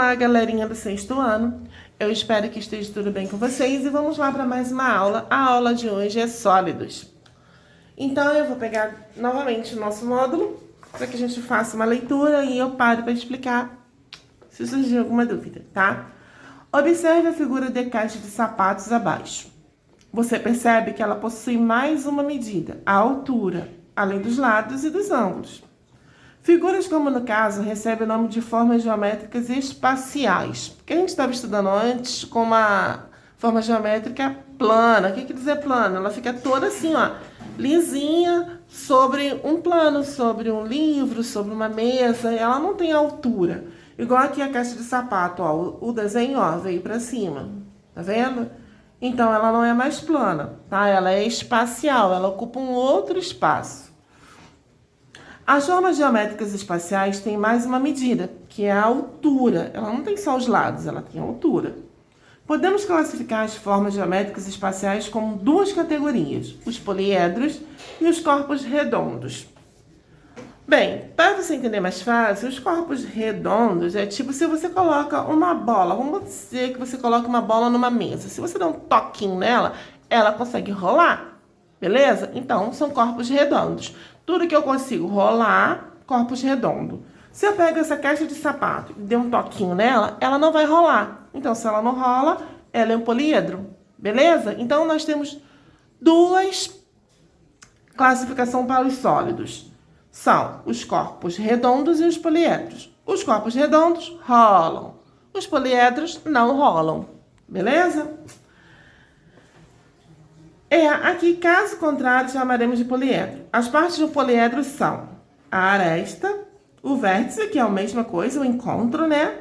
Olá, galerinha do sexto ano. Eu espero que esteja tudo bem com vocês e vamos lá para mais uma aula. A aula de hoje é sólidos. Então, eu vou pegar novamente o nosso módulo para que a gente faça uma leitura e eu pare para explicar se surgir alguma dúvida, tá? Observe a figura de caixa de sapatos abaixo. Você percebe que ela possui mais uma medida, a altura, além dos lados e dos ângulos. Figuras, como no caso, recebem o nome de formas geométricas espaciais, porque a gente estava estudando antes com uma forma geométrica plana. O que quer dizer plana? Ela fica toda assim, ó, lisinha sobre um plano, sobre um livro, sobre uma mesa, e ela não tem altura. Igual aqui a caixa de sapato, ó, o desenho, ó, veio para cima, tá vendo? Então, ela não é mais plana, tá? Ela é espacial, ela ocupa um outro espaço. As formas geométricas espaciais têm mais uma medida, que é a altura. Ela não tem só os lados, ela tem a altura. Podemos classificar as formas geométricas espaciais como duas categorias, os poliedros e os corpos redondos. Bem, para você entender mais fácil, os corpos redondos é tipo se você coloca uma bola, vamos dizer que você coloca uma bola numa mesa. Se você der um toquinho nela, ela consegue rolar, beleza? Então, são corpos redondos. Tudo que eu consigo rolar, corpos redondos. Se eu pego essa caixa de sapato e der um toquinho nela, ela não vai rolar. Então, se ela não rola, ela é um poliedro, beleza? Então, nós temos duas classificações para os sólidos. São os corpos redondos e os poliedros. Os corpos redondos rolam. Os poliedros não rolam, beleza? Aqui, caso contrário, chamaremos de poliedro. As partes do poliedro são a aresta, o vértice, que é a mesma coisa, o encontro, né?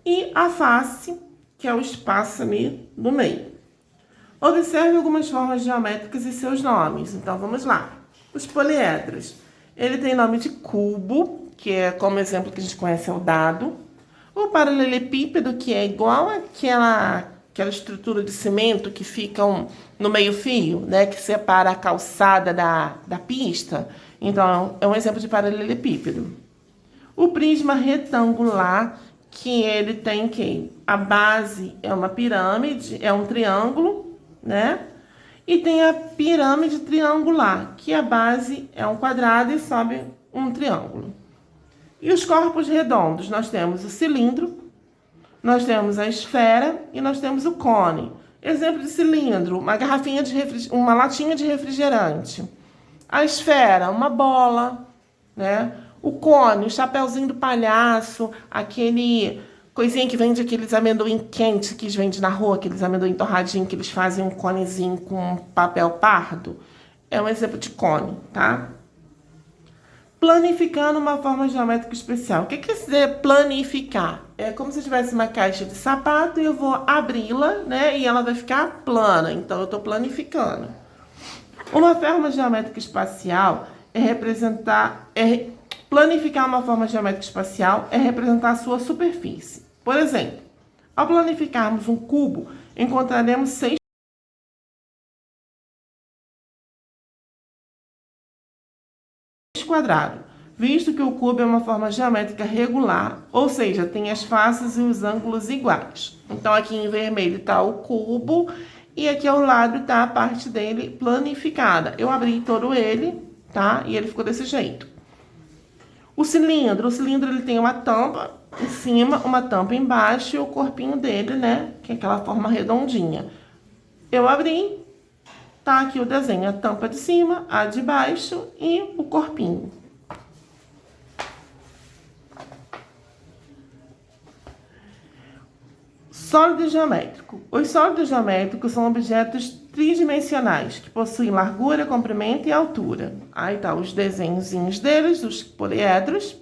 E a face, que é o espaço ali no meio. Observe algumas formas geométricas e seus nomes. Então, vamos lá. Os poliedros. Ele tem nome de cubo, que é como exemplo que a gente conhece é o dado. O paralelepípedo, que é igual àquela estrutura de cimento que fica no meio-fio, né, que separa a calçada da pista. Então, é um exemplo de paralelepípedo. O prisma retangular, que ele tem que a base é uma pirâmide, é um triângulo, né? E tem a pirâmide triangular, que a base é um quadrado e sobe um triângulo. E os corpos redondos, nós temos o cilindro, nós temos a esfera e nós temos o cone. Exemplo de cilindro, uma garrafinha uma latinha de refrigerante. A esfera, uma bola, né? O cone, o chapeuzinho do palhaço, aquele coisinha que vende aqueles amendoim quentes que eles vendem na rua, aqueles amendoim torradinho que eles fazem um conezinho com papel pardo. É um exemplo de cone, tá? Planificando uma forma geométrica especial. O que quer dizer planificar? É como se eu tivesse uma caixa de sapato e eu vou abri-la, né? E ela vai ficar plana. Então, eu estou planificando. Uma forma geométrica espacial planificar uma forma geométrica espacial é representar a sua superfície. Por exemplo, ao planificarmos um cubo, encontraremos 6 quadrados, visto que o cubo é uma forma geométrica regular, ou seja, tem as faces e os ângulos iguais. Então, aqui em vermelho está o cubo e aqui ao lado está a parte dele planificada. Eu abri todo ele, tá? E ele ficou desse jeito. O cilindro ele tem uma tampa em cima, uma tampa embaixo e o corpinho dele, né? Que é aquela forma redondinha. Eu abri, tá aqui o desenho, a tampa de cima, a de baixo e o corpinho. Sólido geométrico. Os sólidos geométricos são objetos tridimensionais, que possuem largura, comprimento e altura. Aí tá os desenhozinhos deles, os poliedros,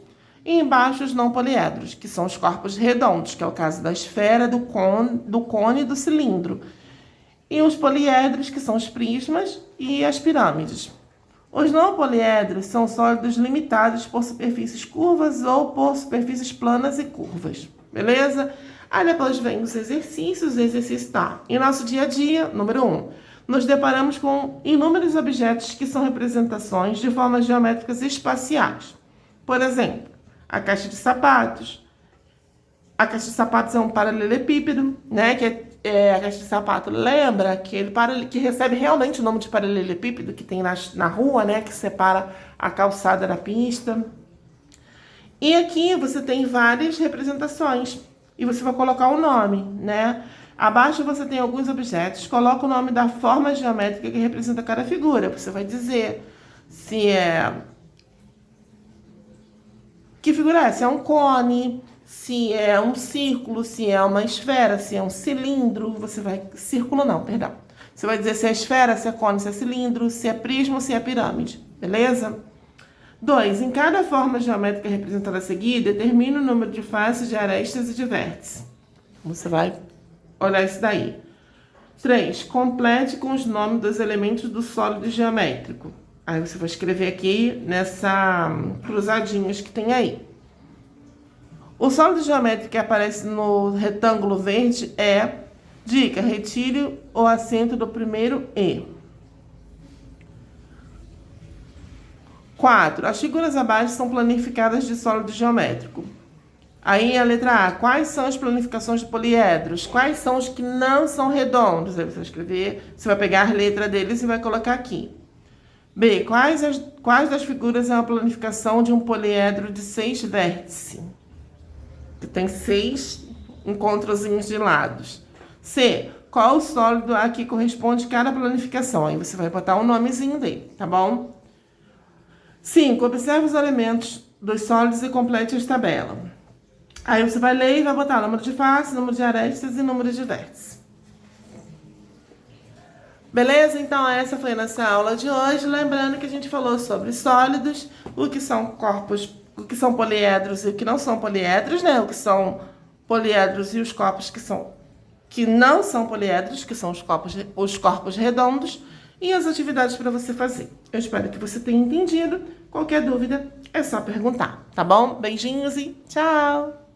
e embaixo os não poliedros, que são os corpos redondos, que é o caso da esfera, do cone e do cilindro. E os poliedros, que são os prismas e as pirâmides. Os não poliedros são sólidos limitados por superfícies curvas ou por superfícies planas e curvas. Beleza? Aí depois vem os exercícios tá. Em nosso dia a dia, número 1, nos deparamos com inúmeros objetos que são representações de formas geométricas espaciais. Por exemplo, a caixa de sapatos, A caixa de sapatos é um paralelepípedo, né? A caixa de sapato lembra aquele que recebe realmente o nome de paralelepípedo que tem na rua, né? Que separa a calçada da pista. E aqui você tem várias representações e você vai colocar o nome, né? Abaixo você tem alguns objetos, coloca o nome da forma geométrica que representa cada figura. Você vai dizer se é... Que figura é? Se é um cone, se é um círculo, se é uma esfera, se é um cilindro. Você vai... Círculo não, perdão. Você vai dizer se é esfera, se é cone, se é cilindro, se é prisma ou se é pirâmide. Beleza? 2. Em cada forma geométrica representada a seguir, determine o número de faces, de arestas e de vértices. Você vai olhar isso daí. 3. Complete com os nomes dos elementos do sólido geométrico. Aí você vai escrever aqui nessa cruzadinhas que tem aí. O sólido geométrico que aparece no retângulo verde é... Dica, retire o acento do primeiro E. 4. As figuras abaixo são planificadas de sólido geométrico. Aí a letra A. Quais são as planificações de poliedros? Quais são os que não são redondos? Aí você vai escrever, você vai pegar a letra deles e vai colocar aqui. B. Quais das figuras é uma planificação de um poliedro de 6 vértices? Que tem 6 encontrozinhos de lados. C. Qual o sólido a que corresponde cada planificação? Aí você vai botar o nomezinho dele, tá bom? 5. Observe os elementos dos sólidos e complete as tabelas. Aí você vai ler e vai botar número de faces, número de arestas e número de vértices. Beleza? Então essa foi a nossa aula de hoje. Lembrando que a gente falou sobre sólidos, o que são corpos, o que são poliedros e o que não são poliedros, né? O que são poliedros e os corpos que não são poliedros, que são os corpos redondos, e as atividades para você fazer. Eu espero que você tenha entendido. Qualquer dúvida é só perguntar, tá bom? Beijinhos e tchau!